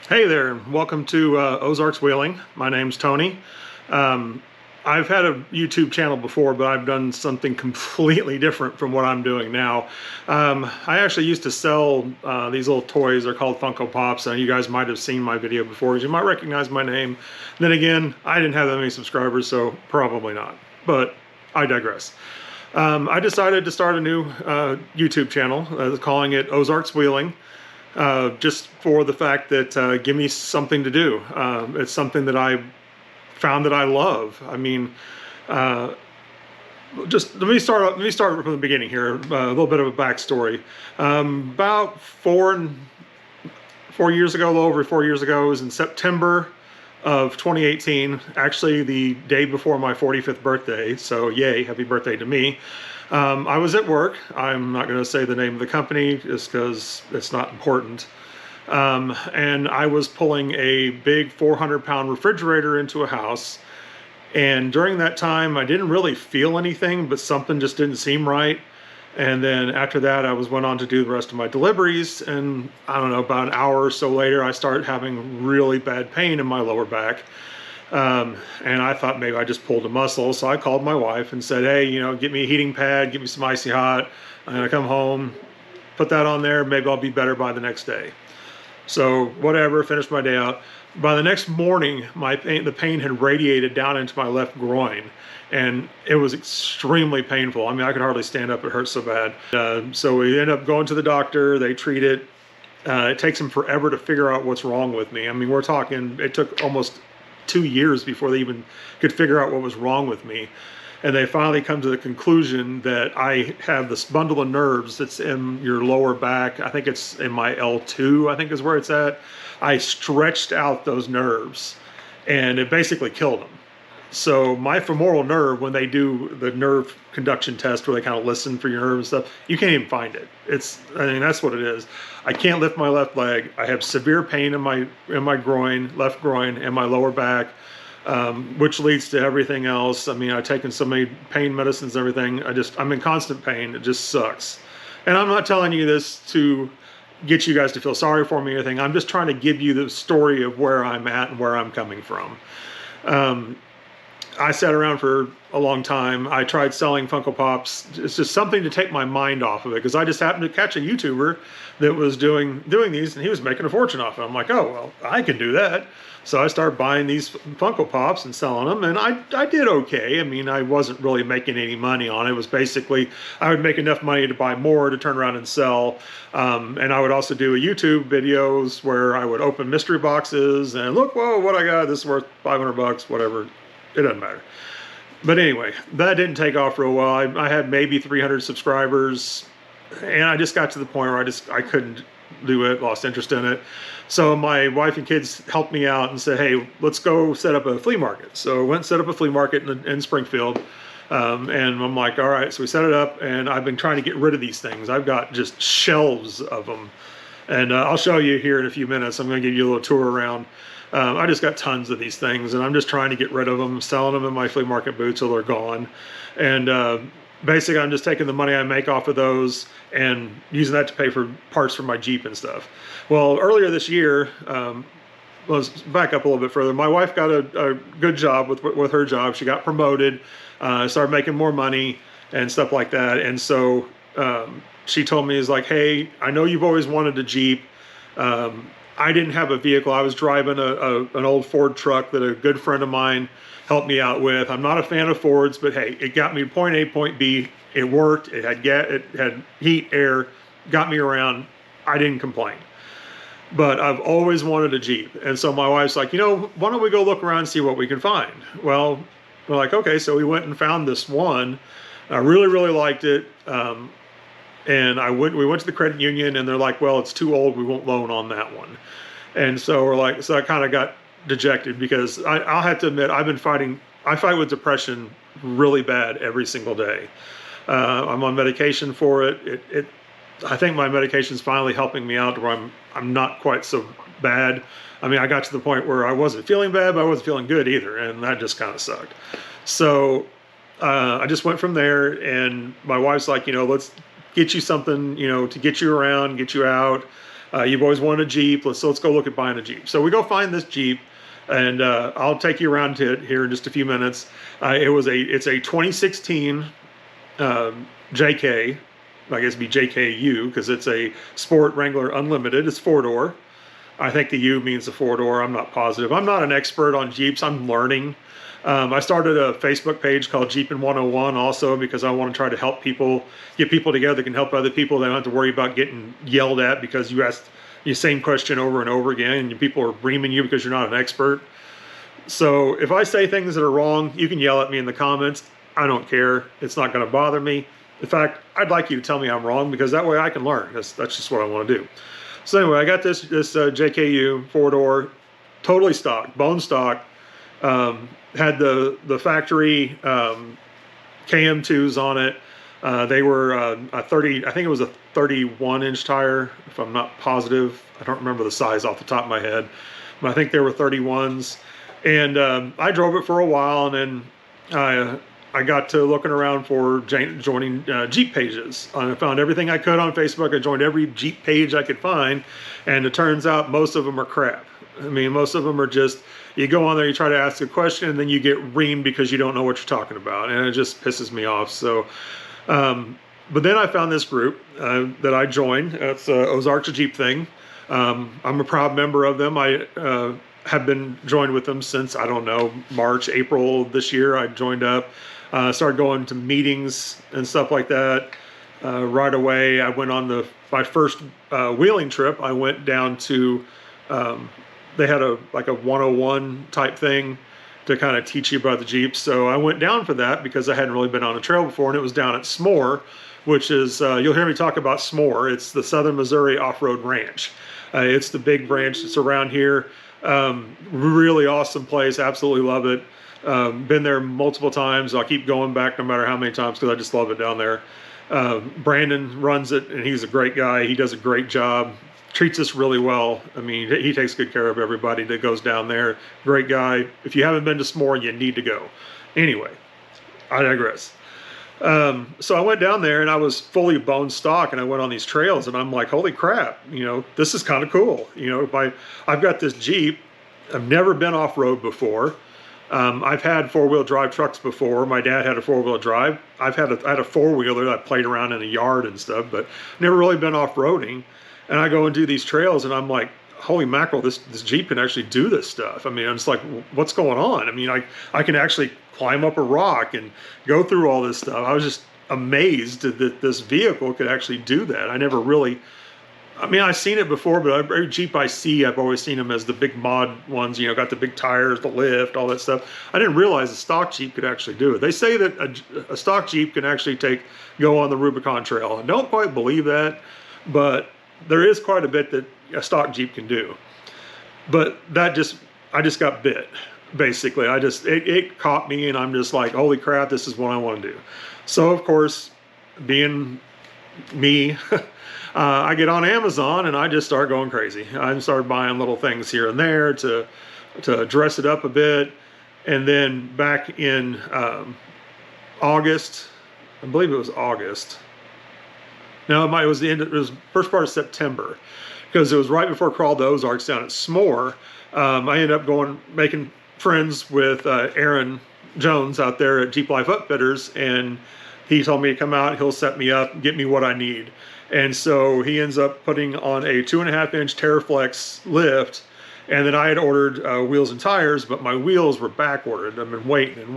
Hey there, welcome to Ozarks Wheeling. My name's Tony. Um, I've had a YouTube channel before, but I've done something completely different from what I'm doing now. I actually used to sell these little toys. They're called Funko Pops, and you guys might have seen my video before. You might recognize my name. Then again, I didn't have that many subscribers, so probably not. But I digress. I decided to start a new YouTube channel, calling it Ozarks Wheeling. Just for the fact that give me something to do. It's something that I found that I love. I mean, uh, just let me start from the beginning here. A little bit of a backstory. About 4 years ago, a little over 4 years ago, it was in September of 2018, actually the day before my 45th birthday. So yay, happy birthday to me. I was at work. I'm not going to say the name of the company just because it's not important. And I was pulling a big 400-pound refrigerator into a house. And during that time, I didn't really feel anything, but something just didn't seem right. And then after that, went on to do the rest of my deliveries. And I don't know, about an hour or so later, I started having really bad pain in my lower back. And I thought maybe I just pulled a muscle. So I called my wife and said, hey, get me a heating pad, get me some icy hot. I'm going to come home, put that on there. Maybe I'll be better by the next day. So whatever, finished my day out. By the next morning, the pain had radiated down into my left groin, and it was extremely painful. I mean, I could hardly stand up; it hurt so bad. So we ended up going to the doctor. They treat it. It takes them forever to figure out what's wrong with me. I mean, we're talking. It took almost 2 years before they even could figure out what was wrong with me. And they finally come to the conclusion that I have this bundle of nerves that's in your lower back. I think it's in my L2, I think is where it's at. I stretched out those nerves and it basically killed them. So my femoral nerve, when they do the nerve conduction test where they kind of listen for your nerve and stuff, you can't even find it. I mean, that's what it is. I can't lift my left leg. I have severe pain in my groin, left groin, and my lower back. Which leads to everything else. I mean, I've taken so many pain medicines and everything. I'm in constant pain. It just sucks. And I'm not telling you this to get you guys to feel sorry for me or anything. I'm just trying to give you the story of where I'm at and where I'm coming from. I sat around for a long time. I tried selling Funko Pops. It's just something to take my mind off of it because I just happened to catch a YouTuber that was doing these and he was making a fortune off it. I'm like, oh, well, I can do that. So I started buying these Funko Pops and selling them, and I did okay. I mean, I wasn't really making any money on it. It was basically, I would make enough money to buy more to turn around and sell. And I would also do YouTube videos where I would open mystery boxes and look, whoa, what I got, this is worth $500, whatever. It doesn't matter. But anyway, that didn't take off real well. I had maybe 300 subscribers, and I just got to the point where I couldn't do it, lost interest in it. So my wife and kids helped me out and said, hey, let's go set up a flea market. So I went and set up a flea market in Springfield. And I'm like, all right, so we set it up, and I've been trying to get rid of these things. I've got just shelves of them. And I'll show you here in a few minutes. I'm going to give you a little tour around. I just got tons of these things, and I'm just trying to get rid of them, selling them in my flea market booth till they're gone. And basically, I'm just taking the money I make off of those and using that to pay for parts for my Jeep and stuff. Well, earlier this year, let's back up a little bit further. My wife got a good job with her job. She got promoted, started making more money and stuff like that. And so she told me, is like, hey, I know you've always wanted a Jeep. I didn't have a vehicle. I was driving an old Ford truck that a good friend of mine helped me out with. I'm not a fan of Fords, but hey, it got me to point A, point B. It worked. It had heat, air, got me around. I didn't complain. But I've always wanted a Jeep. And so my wife's like, why don't we go look around and see what we can find? Well, we're like, okay, so we went and found this one. I really, really liked it. And we went to the credit union, and they're like, well, it's too old. We won't loan on that one. And so I kind of got dejected because I'll have to admit, I fight with depression really bad every single day. I'm on medication for it. I think my medication's finally helping me out to where I'm not quite so bad. I mean, I got to the point where I wasn't feeling bad, but I wasn't feeling good either. And that just kind of sucked. So I just went from there, and my wife's like, let's get you something, to get you around, get you out. You've always wanted a Jeep. Let's go look at buying a Jeep. So we go find this Jeep, and I'll take you around to it here in just a few minutes. It's a 2016 JK. I guess it'd be JKU because it's a Sport Wrangler Unlimited. It's 4-door. I think the U means the 4-door. I'm not positive. I'm not an expert on Jeeps. I'm learning. I started a Facebook page called Jeepin' 101 also because I want to try to help people, get people together that can help other people. They don't have to worry about getting yelled at because you asked the same question over and over again and people are reaming you because you're not an expert. So if I say things that are wrong, you can yell at me in the comments. I don't care. It's not going to bother me. In fact, I'd like you to tell me I'm wrong because that way I can learn. That's just what I want to do. So anyway, I got this JKU 4-door, totally stock, bone stock. Had the factory KM2s on it. They were a 30, I think it was a 31-inch tire, if I'm not positive. I don't remember the size off the top of my head, but I think they were 31s. And I drove it for a while, and then I got to looking around for joining Jeep pages. I found everything I could on Facebook. I joined every Jeep page I could find, and it turns out most of them are crap. I mean, most of them are just, you go on there, you try to ask a question, and then you get reamed because you don't know what you're talking about, and it just pisses me off. So, but then I found this group that I joined. It's Ozarks, a Jeep thing. I'm a proud member of them. I have been joined with them since, I don't know, March, April this year. I joined up, started going to meetings and stuff like that. Right away, I went on my first wheeling trip. I went down to, they had like a 101 type thing to kind of teach you about the Jeeps. So I went down for that because I hadn't really been on a trail before, and it was down at S'more, which is, you'll hear me talk about S'more. It's the Southern Missouri Off-Road Ranch. It's the big ranch that's around here. Really awesome place. Absolutely love it. Been there multiple times. I'll keep going back no matter how many times because I just love it down there. Brandon runs it, and he's a great guy. He does a great job. Treats us really well. I mean, he takes good care of everybody that goes down there. Great guy. If you haven't been to S'more, you need to go. Anyway, I digress. So I went down there and I was fully bone stock, and I went on these trails, and I'm like, holy crap, this is kind of cool. I've got this Jeep. I've never been off-road before. I've had four-wheel drive trucks before. My dad had a four-wheel drive. I had a four-wheeler that I played around in a yard and stuff, but never really been off-roading. And I go and do these trails, and I'm like, holy mackerel, this Jeep can actually do this stuff. I mean, I'm just like, what's going on? I mean, I can actually climb up a rock and go through all this stuff. I was just amazed that this vehicle could actually do that. I never really, I mean, I've seen it before, but every Jeep I see, I've always seen them as the big mod ones, got the big tires, the lift, all that stuff. I didn't realize a stock Jeep could actually do it. They say that a stock Jeep can actually go on the Rubicon Trail. I don't quite believe that, but there is quite a bit that a stock Jeep can do. But I just got bit, basically. It caught me, and I'm just like, holy crap, this is what I want to do. So, of course, being me, I get on Amazon, and I just start going crazy. I started buying little things here and there to dress it up a bit. And then back in August, I believe it was August. No, it was it was first part of September, because it was right before Crawl the Ozarks down at S'more. I ended up making friends with Aaron Jones out there at Jeep Life Upfitters, and he told me to come out, he'll set me up, get me what I need. And so he ends up putting on a 2.5-inch TerraFlex lift, and then I had ordered wheels and tires, but my wheels were back ordered. I've been waiting, and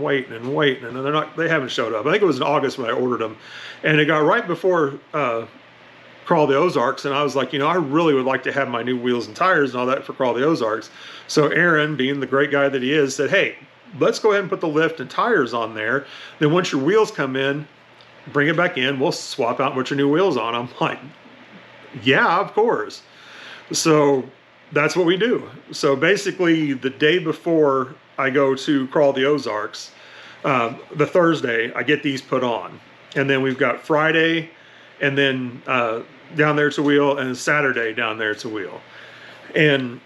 they haven't showed up. I think it was in August when I ordered them, and it got right before Crawl the Ozarks, and I was like, I really would like to have my new wheels and tires and all that for Crawl the Ozarks. So Aaron, being the great guy that he is, said, hey, let's go ahead and put the lift and tires on there. Then once your wheels come in, bring it back in, we'll swap out and put your new wheels on. I'm like, yeah, of course. So that's what we do. So basically, the day before I go to Crawl the Ozarks, the Thursday, I get these put on. And then we've got Friday, and then down there to wheel, and Saturday down there to wheel. And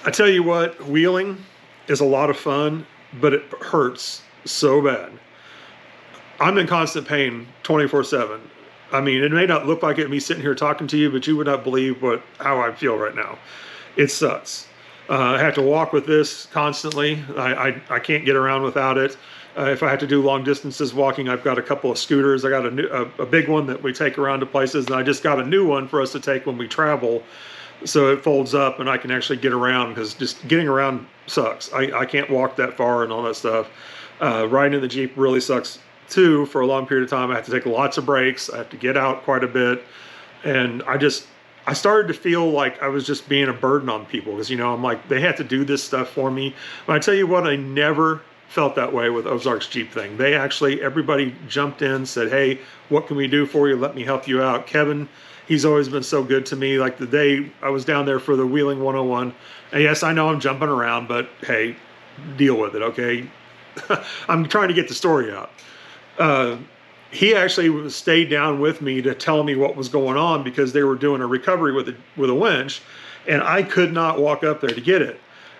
I tell you what, wheeling is a lot of fun, but it hurts so bad. I'm in constant pain 24/7. I mean, it may not look like it me sitting here talking to you, but you would not believe how I feel right now. It sucks. I have to walk with this constantly. I can't get around without it. If I have to do long distances walking, I've got a couple of scooters. I got a big one that we take around to places, and I just got a new one for us to take when we travel. So it folds up and I can actually get around, because just getting around sucks. I can't walk that far and all that stuff. Riding in the Jeep really sucks too for a long period of time. I have to take lots of breaks. I have to get out quite a bit. And I started to feel like I was just being a burden on people, because, I'm like, they have to do this stuff for me. But I tell you what, I never felt that way with Ozarks Jeep thing. Everybody jumped in, said, hey, what can we do for you? Let me help you out. Kevin, he's always been so good to me. Like the day I was down there for the Wheeling 101, and yes, I know I'm jumping around, but hey, deal with it, okay? I'm trying to get the story out. He actually stayed down with me to tell me what was going on, because they were doing a recovery with a winch, and I could not walk up there to get it.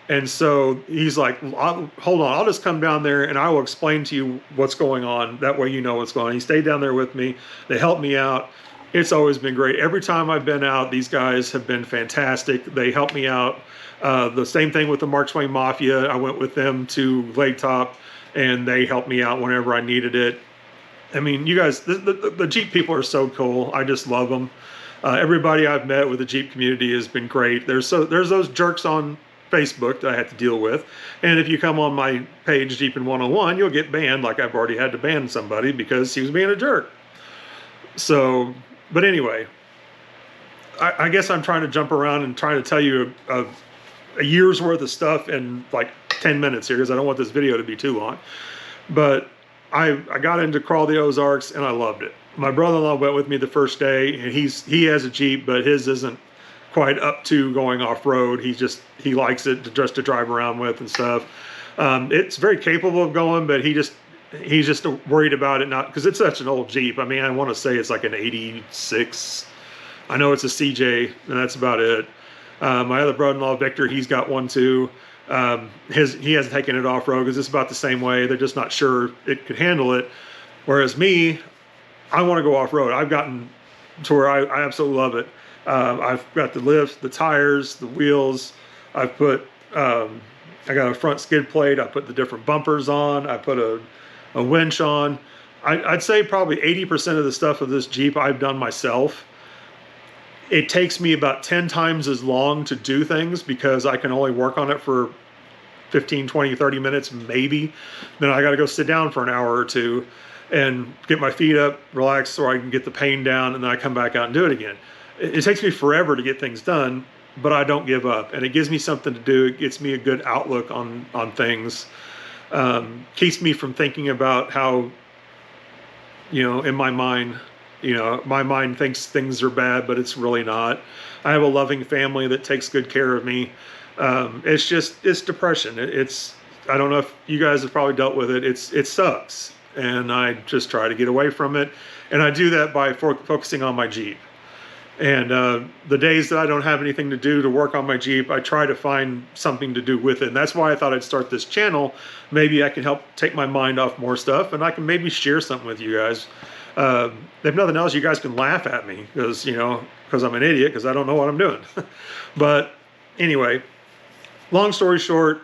And so he's like, hold on, I'll just come down there and I will explain to you what's going on. That way you know what's going on. He stayed down there with me. They helped me out. It's always been great. Every time I've been out, these guys have been fantastic. They helped me out. The same thing with the Mark Twain Mafia. I went with them to Lake Top, and they helped me out whenever I needed it. I mean, you guys, the Jeep people are so cool. I just love them. Everybody I've met with the Jeep community has been great. There's those jerks on Facebook that I have to deal with. And if you come on my page, Jeepin' 101, you'll get banned, like I've already had to ban somebody because he was being a jerk. So, but anyway, I guess I'm trying to jump around and trying to tell you a year's worth of stuff in like 10 minutes here, because I don't want this video to be too long. But I got into Crawl the Ozarks and I loved it. My brother-in-law went with me the first day, and he has a Jeep, but his isn't quite up to going off-road. He likes it just to drive around with and stuff. It's very capable of going, but he's just worried about it, not because it's such an old Jeep. I mean, I want to say it's like an 86. I know it's a CJ, and that's about it. My other brother-in-law, Victor, he's got one too. He hasn't taken it off-road because it's about the same way. They're just not sure it could handle it. Whereas me, I want to go off-road. I've gotten to where I absolutely love it. I've got the lift, the tires, the wheels. I got a front skid plate. I put the different bumpers on. I put a winch on. I'd say probably 80% of the stuff of this Jeep I've done myself. It takes me about 10 times as long to do things because I can only work on it for 15, 20, 30 minutes maybe. Then I got to go sit down for an hour or two and get my feet up, relax so I can get the pain down, and then I come back out and do it again. It takes me forever to get things done, but I don't give up, and it gives me something to do. It gets me a good outlook on things. Keeps me from thinking about how, in my mind, my mind thinks things are bad, but it's really not. I have a loving family that takes good care of me. It's depression. I don't know if you guys have probably dealt with it. It sucks. And I just try to get away from it. And I do that by focusing on my Jeep. And the days that I don't have anything to do to work on my Jeep, I try to find something to do with it. And that's why I thought I'd start this channel. Maybe I can help take my mind off more stuff, and I can maybe share something with you guys. If nothing else, you guys can laugh at me because I'm an idiot because I don't know what I'm doing. But anyway, long story short,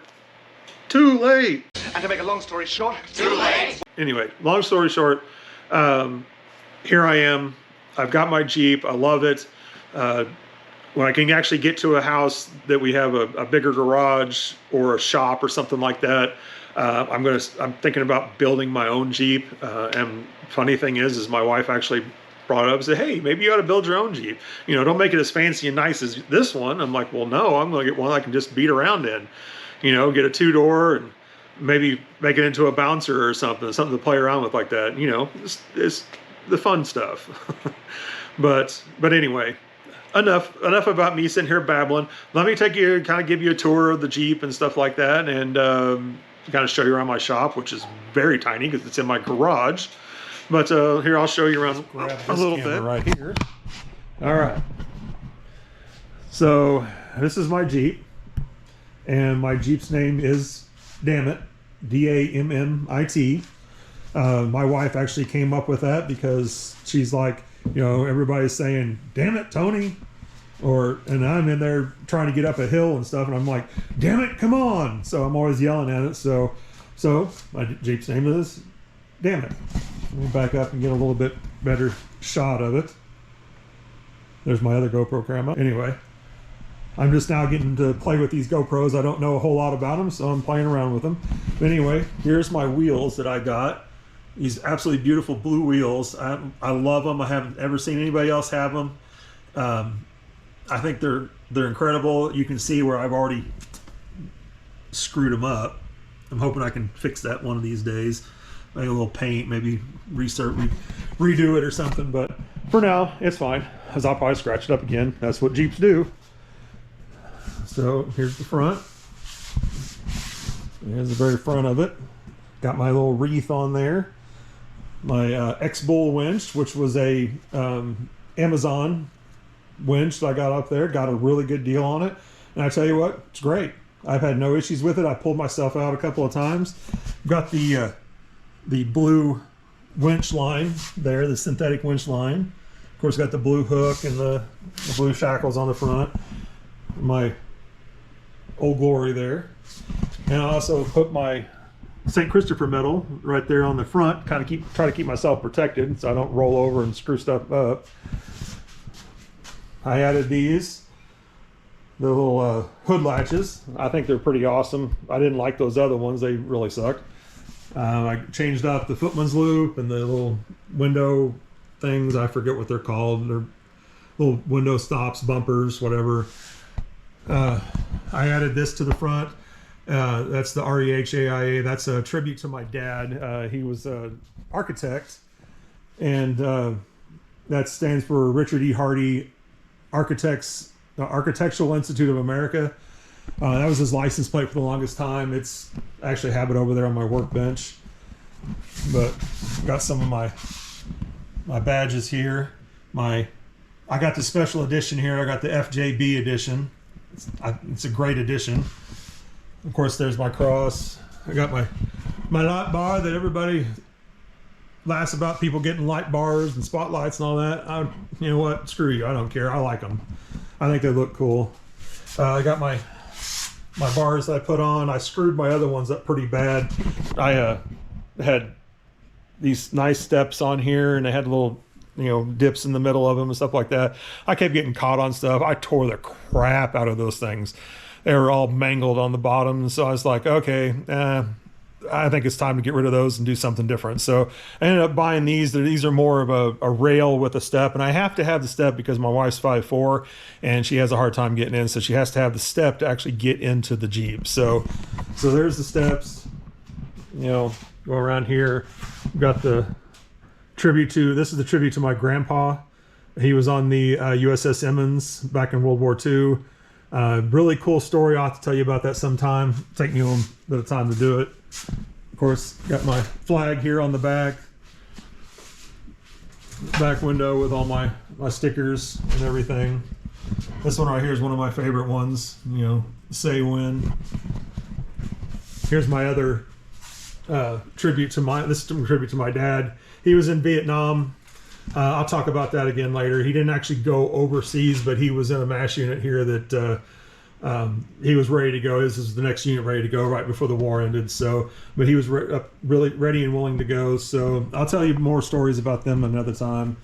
too late. And to make a long story short, too late. Anyway, long story short, here I am. I've got my Jeep. I love it. When I can actually get to a house that we have a bigger garage or a shop or something like that, I'm thinking about building my own Jeep. And funny thing is my wife actually brought it up and said, hey, maybe you ought to build your own Jeep. Don't make it as fancy and nice as this one. I'm like, well, no, I'm going to get one I can just beat around in. Get a 2-door and maybe make it into a bouncer or something to play around with like that. It's the fun stuff. But anyway, enough about me sitting here babbling. Let me kind of give you a tour of the Jeep and stuff like that, and kind of show you around my shop, which is very tiny because it's in my garage. But here, I'll show you around a little bit right here. All right. So this is my Jeep, and my Jeep's name is Dammit, Dammit. My wife actually came up with that because she's like, you know, everybody's saying, "Damn it, Tony," and I'm in there trying to get up a hill and stuff, and I'm like, "Damn it, come on!" So I'm always yelling at it. So my Jeep's name is "Damn It." Let me back up and get a little bit better shot of it. There's my other GoPro camera. Anyway, I'm just now getting to play with these GoPros. I don't know a whole lot about them, so I'm playing around with them. But anyway, here's my wheels that I got. These absolutely beautiful blue wheels. I love them. I haven't ever seen anybody else have them. I think they're incredible. You can see where I've already screwed them up. I'm hoping I can fix that one of these days. Maybe a little paint, maybe redo it or something. But for now, it's fine, because I'll probably scratch it up again. That's what Jeeps do. So here's the front. Here's the very front of it. Got my little wreath on there. My X-Bull winch, which was a Amazon winch that I got up there. Got a really good deal on it. And I tell you what, it's great. I've had no issues with it. I pulled myself out a couple of times. Got the blue winch line there, the synthetic winch line. Of course, got the blue hook and the blue shackles on the front. My Old Glory there. And I also put my St. Christopher medal right there on the front, kind of try to keep myself protected so I don't roll over and screw stuff up. I added these, the little hood latches. I think they're pretty awesome. I didn't like those other ones. They really suck. I changed up the footman's loop and the little window things. I forget what they're called. They're little window stops, bumpers, whatever. I added this to the front. That's the REHAIA. That's a tribute to my dad. He was an architect, and that stands for Richard E. Hardy Architectural Institute of America. That was his license plate for the longest time. It's actually have it over there on my workbench. But got some of my badges here. I got the special edition here. I got the FJB edition. It's a great edition. Of course, there's my cross. I got my light bar that everybody laughs about, people getting light bars and spotlights and all that. You know what? Screw you. I don't care. I like them. I think they look cool. I got my bars that I put on. I screwed my other ones up pretty bad. I had these nice steps on here, and they had little, you know, dips in the middle of them and stuff like that. I kept getting caught on stuff. I tore the crap out of those things. They were all mangled on the bottom. So I was like, okay, I think it's time to get rid of those and do something different. So I ended up buying these. These are more of a rail with a step, and I have to have the step because my wife's 5'4", and she has a hard time getting in, so she has to have the step to actually get into the Jeep. So there's the steps. You know, go around here. We've got the tribute to, this is the tribute to my grandpa. He was on the USS Emmons back in World War II. Really cool story. I'll have to tell you about that sometime. Take me a little bit of time to do it. Of course, got my flag here on the back window with all my stickers and everything. This one right here is one of my favorite ones. You know, say when. Here's my other tribute to my dad. He was in Vietnam. I'll talk about that again later. He didn't actually go overseas, but he was in a MASH unit here that he was ready to go. This is the next unit ready to go right before the war ended. So, but he was really ready and willing to go. So I'll tell you more stories about them another time.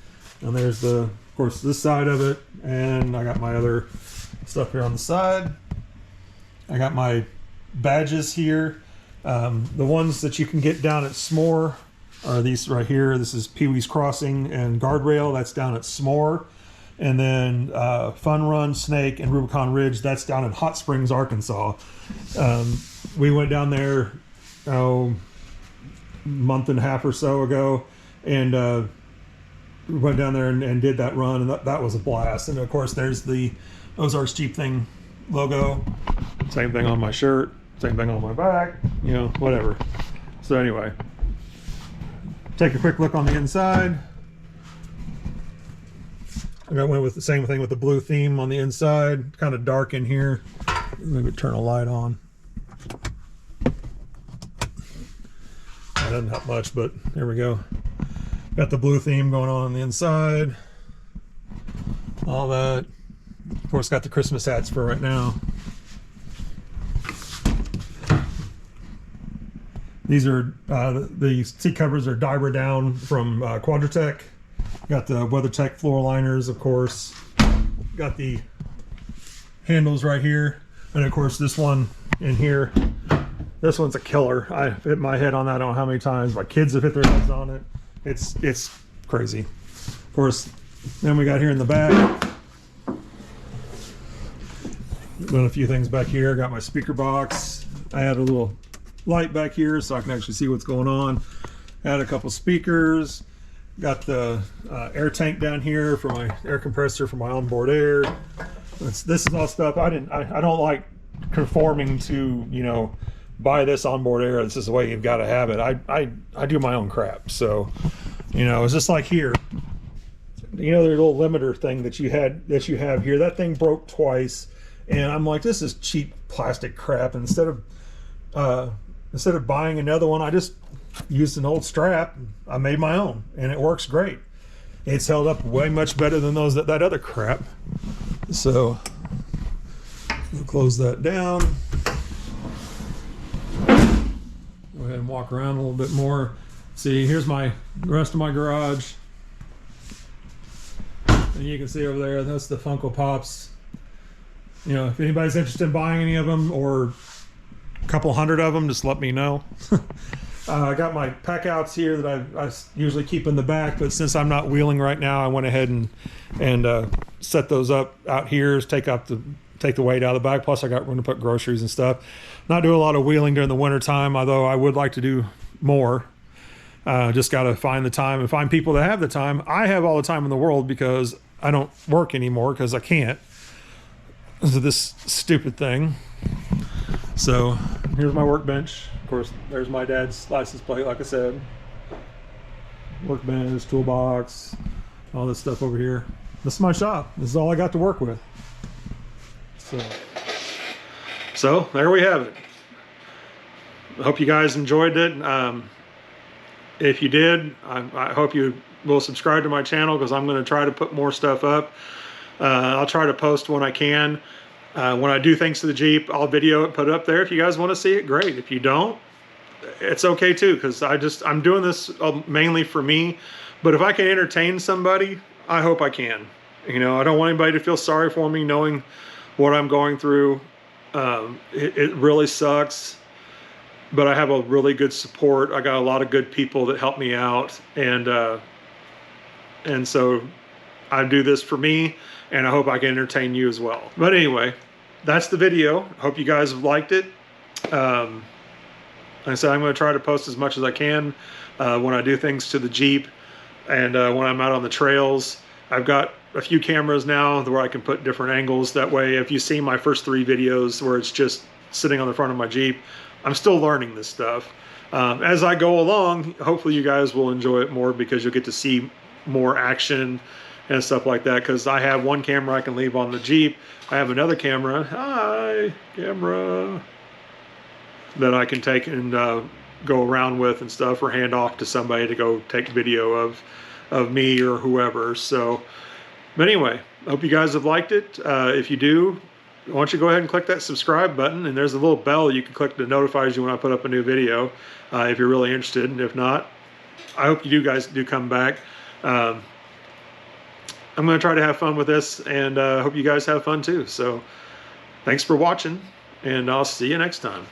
And there's of course, this side of it. And I got my other stuff here on the side. I got my badges here. The ones that you can get down at S'more are these right here. This is Pee Wee's Crossing and Guardrail. That's down at S'more. And then Fun Run, Snake, and Rubicon Ridge. That's down in Hot Springs, Arkansas. We went down there a month and a half or so ago, and we went down there and did that run, and that was a blast. And of course, there's the Ozarks Jeep Thing logo. Same thing on my shirt. Same thing on my back. You know, whatever. So anyway. Take a quick look on the inside. I went with the same thing with the blue theme on the inside. Kind of dark in here. Maybe turn a light on. That doesn't help much, but there we go. Got the blue theme going on the inside. All that. Of course, got the Christmas hats for right now. These are the seat covers are Dyra down from Quadratec. Got the WeatherTech floor liners, of course. Got the handles right here, and of course this one in here. This one's a killer. I hit my head on that. I don't know how many times. My kids have hit their heads on it. It's crazy. Of course, then we got here in the back. Doing a few things back here. Got my speaker box. I had a little light back here so I can actually see what's going on. Add a couple speakers. Got the air tank down here for my air compressor for my onboard air. This is all stuff I don't like conforming to, you know, buy this onboard air. This is the way you've got to have it. I do my own crap. So, you know, it's just like here. You know, the little limiter thing that you have here. That thing broke twice, and I'm like, this is cheap plastic crap. Instead of buying another one, I just used an old strap. I made my own, and it works great. It's held up way much better than that other crap. So we'll close that down. Go ahead and walk around a little bit more. See, here's the rest of my garage. And you can see over there, that's the Funko Pops. You know, if anybody's interested in buying any of them or a couple hundred of them, just let me know. I got my pack outs here that I usually keep in the back, but since I'm not wheeling right now, I went ahead and set those up out here, take the weight out of the bag. Plus I got room to put groceries and stuff. Not doing a lot of wheeling during the winter time, although I would like to do more. Just got to find the time and find people that have the time. I have all the time in the world because I don't work anymore because I can't. Because of this stupid thing. So here's my workbench. Of course, there's my dad's license plate, like I said. Workbench, toolbox, all this stuff over here. This is my shop. This is all I got to work with. So there we have it. I hope you guys enjoyed it. If you did, I hope you will subscribe to my channel because I'm going to try to put more stuff up. I'll try to post when I can. When I do things to the Jeep, I'll video it, put it up there. If you guys want to see it, great. If you don't, it's okay too, because I'm doing this mainly for me. But if I can entertain somebody, I hope I can. You know, I don't want anybody to feel sorry for me knowing what I'm going through. It really sucks, but I have a really good support. I got a lot of good people that help me out, and so I do this for me, and I hope I can entertain you as well. But anyway, that's the video. Hope you guys have liked it. Like I said, I'm going to try to post as much as I can when I do things to the Jeep and when I'm out on the trails. I've got a few cameras now where I can put different angles. That way, if you see my first 3 videos where it's just sitting on the front of my Jeep, I'm still learning this stuff. As I go along, hopefully you guys will enjoy it more because you'll get to see more action and stuff like that, because I have one camera I can leave on the Jeep. I have another camera, that I can take and go around with and stuff, or hand off to somebody to go take video of me or whoever. So, but anyway, I hope you guys have liked it. If you do, why don't you go ahead and click that subscribe button, and there's a little bell you can click that notifies you when I put up a new video, if you're really interested. And if not, I hope you guys do come back. I'm going to try to have fun with this, and hope you guys have fun too. So thanks for watching, and I'll see you next time.